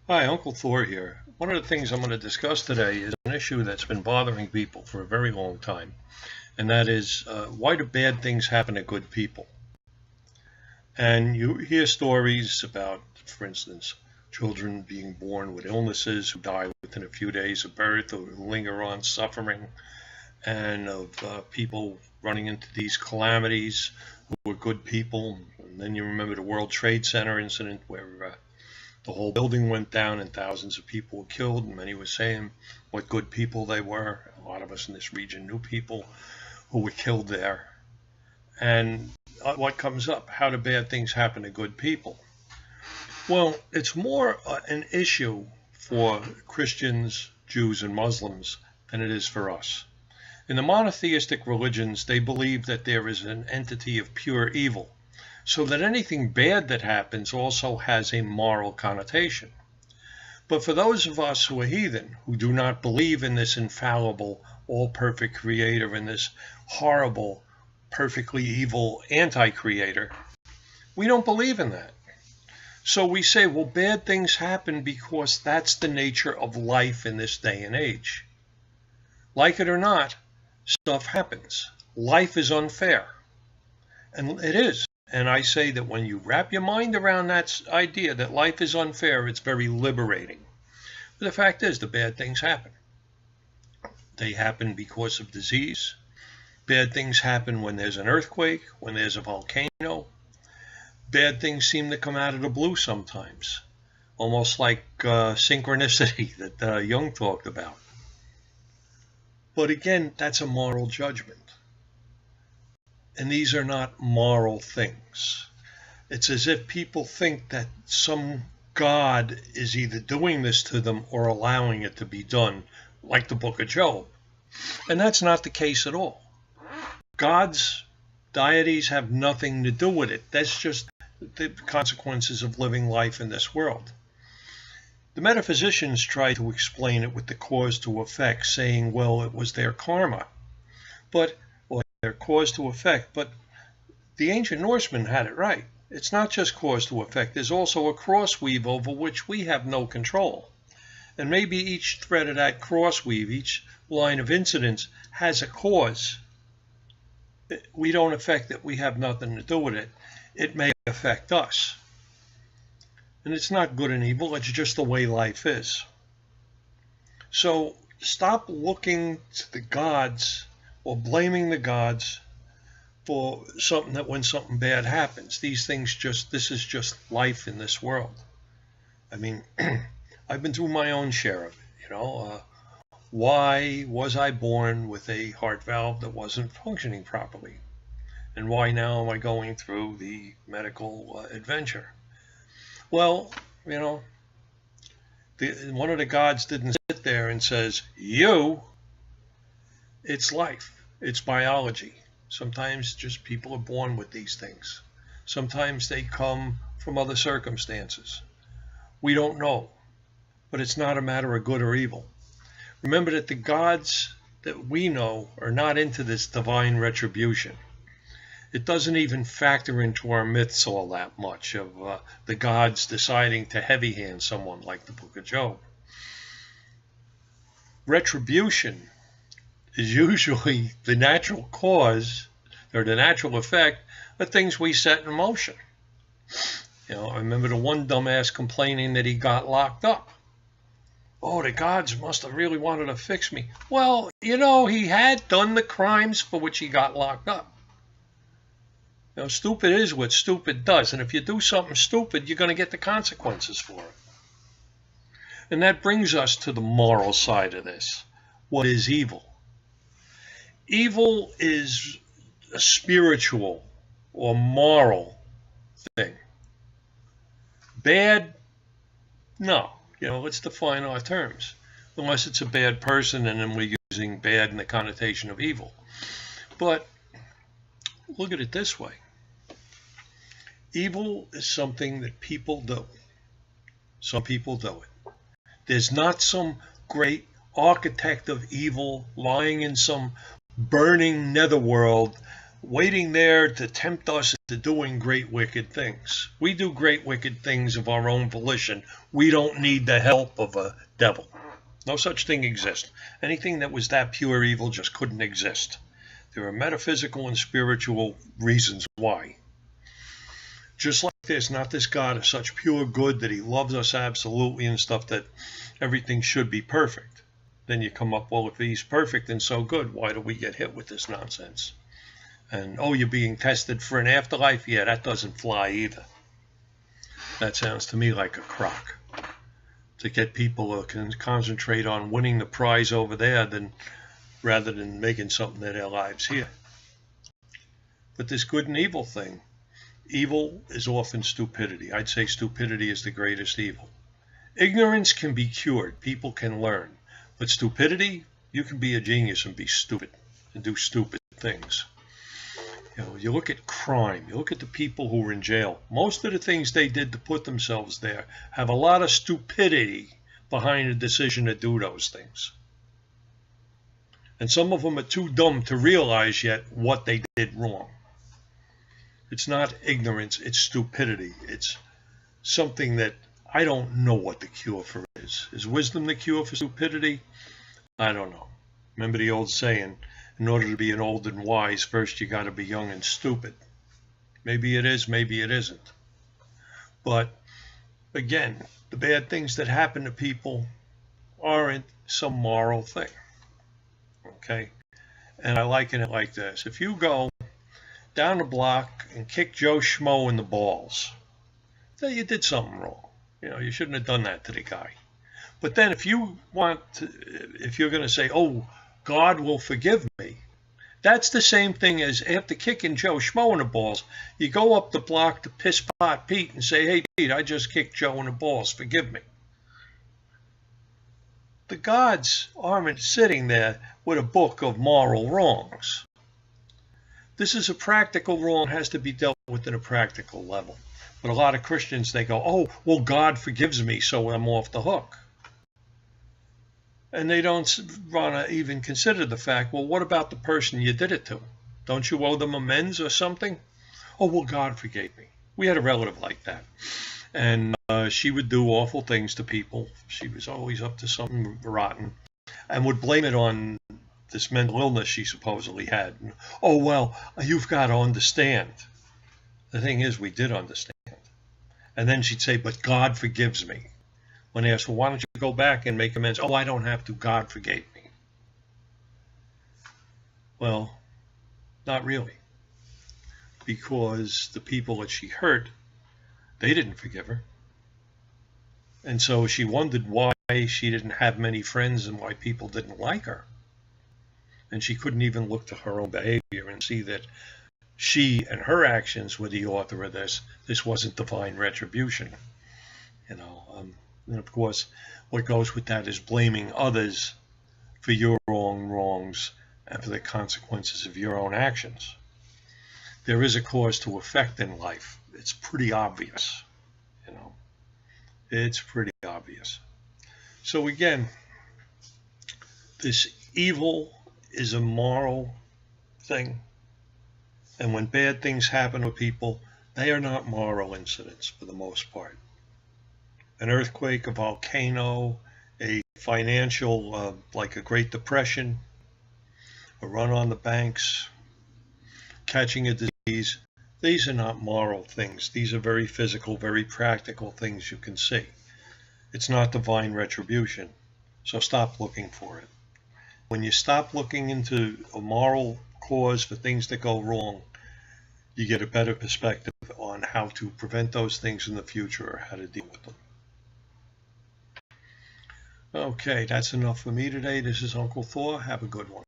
Hi, Uncle Thor here. One of the things I'm going to discuss today is an issue that's been bothering people for a very long time, and that is why do bad things happen to good people? And you hear stories about, for instance, children being born with illnesses who die within a few days of birth or linger on suffering, and of people running into these calamities who were good people. And then you remember the World Trade Center incident where the whole building went down and thousands of people were killed, and many were saying what good people they were. A lot of us in this region knew people who were killed there. And what comes up? How do bad things happen to good people? Well, it's more an issue for Christians, Jews, and Muslims than it is for us. In the monotheistic religions, they believe that there is an entity of pure evil, so that anything bad that happens also has a moral connotation. But for those of us who are heathen, who do not believe in this infallible, all-perfect creator and this horrible, perfectly evil anti-creator, we don't believe in that. So we say, well, bad things happen because that's the nature of life in this day and age. Like it or not, stuff happens. Life is unfair. And it is. And I say that when you wrap your mind around that idea that life is unfair, it's very liberating. But the fact is, the bad things happen. They happen because of disease. Bad things happen when there's an earthquake, when there's a volcano. Bad things seem to come out of the blue sometimes, almost like synchronicity that Jung talked about. But again, that's a moral judgment. And these are not moral things. It's as if people think that some God is either doing this to them or allowing it to be done, like the book of Job. And that's not the case at all. God's deities have nothing to do with it. That's just the consequences of living life in this world. The metaphysicians try to explain it with the cause to effect, saying, well, it was their karma. Their cause to effect, but the ancient Norsemen had it right. It's not just cause to effect. There's also a crossweave over which we have no control. And maybe each thread of that crossweave, each line of incidents has a cause. We don't affect it. We have nothing to do with it. It may affect us. And it's not good and evil. It's just the way life is. So stop looking to the gods or blaming the gods for something that when something bad happens. These things this is just life in this world. I mean, I've been through my own share of it, why was I born with a heart valve that wasn't functioning properly? And why now am I going through the medical adventure? Well, one of the gods didn't sit there and says, it's life. It's biology. Sometimes just people are born with these things. Sometimes they come from other circumstances. We don't know, but it's not a matter of good or evil. Remember that the gods that we know are not into this divine retribution. It doesn't even factor into our myths all that much of the gods deciding to heavy hand someone like the book of Job. Retribution is usually the natural cause or the natural effect of things we set in motion. I remember the one dumbass complaining that he got locked up. Oh, the gods must have really wanted to fix me. Well, he had done the crimes for which he got locked up. Stupid is what stupid does. And if you do something stupid, you're going to get the consequences for it. And that brings us to the moral side of this. What is evil? Evil is a spiritual or moral thing. Bad, no. Let's define our terms. Unless it's a bad person, and then we're using bad in the connotation of evil. But look at it this way. Evil is something that people do. Some people do it. There's not some great architect of evil lying in some burning netherworld waiting there to tempt us into doing great wicked things. We do great wicked things of our own volition. We don't need the help of a devil. No such thing exists. Anything that was that pure evil just couldn't exist. There are metaphysical and spiritual reasons why. Just like there's not this God of such pure good that he loves us absolutely and stuff that everything should be perfect. Then you come up, well, if he's perfect and so good, why do we get hit with this nonsense? And, oh, you're being tested for an afterlife? Yeah, that doesn't fly either. That sounds to me like a crock. To get people to concentrate on winning the prize over there rather than making something of their lives here. But this good and evil thing, evil is often stupidity. I'd say stupidity is the greatest evil. Ignorance can be cured. People can learn. But stupidity, you can be a genius and be stupid and do stupid things. You look at crime, you look at the people who are in jail. Most of the things they did to put themselves there have a lot of stupidity behind the decision to do those things. And some of them are too dumb to realize yet what they did wrong. It's not ignorance, it's stupidity. It's something that I don't know what the cure for is. Is wisdom the cure for stupidity? I don't know. Remember the old saying, in order to be an old and wise, first you got to be young and stupid. Maybe it is, maybe it isn't. But again, the bad things that happen to people aren't some moral thing. Okay? And I liken it like this. If you go down the block and kick Joe Schmo in the balls, then you did something wrong. You shouldn't have done that to the guy. But then if you're going to say, oh, God will forgive me, that's the same thing as after kicking Joe Schmo in the balls, you go up the block to Piss Pot Pete and say, hey, Pete, I just kicked Joe in the balls, forgive me. The gods aren't sitting there with a book of moral wrongs. This is a practical wrong, has to be dealt with at a practical level. But a lot of Christians, they go, oh, well, God forgives me, so I'm off the hook. And they don't want to even consider the fact, well, what about the person you did it to? Don't you owe them amends or something? Oh, well, God forgave me. We had a relative like that. And she would do awful things to people. She was always up to something rotten and would blame it on this mental illness she supposedly had. And, oh, well, you've got to understand. The thing is, we did understand. And then she'd say, but God forgives me. When they asked, well, why don't you go back and make amends? Oh, I don't have to. God forgave me. Well, not really. Because the people that she hurt, they didn't forgive her. And so she wondered why she didn't have many friends and why people didn't like her. And she couldn't even look to her own behavior and see that she and her actions were the author of this. This wasn't divine retribution. And of course, what goes with that is blaming others for your own wrongs and for the consequences of your own actions. There is a cause to effect in life. It's pretty obvious. It's pretty obvious. So again, this evil is a moral thing. And when bad things happen to people, they are not moral incidents for the most part. An earthquake, a volcano, a financial, like a Great Depression, a run on the banks, catching a disease, these are not moral things. These are very physical, very practical things you can see. It's not divine retribution, so stop looking for it. When you stop looking into a moral cause for things that go wrong, you get a better perspective on how to prevent those things in the future or how to deal with them. Okay, that's enough for me today. This is Uncle Thor. Have a good one.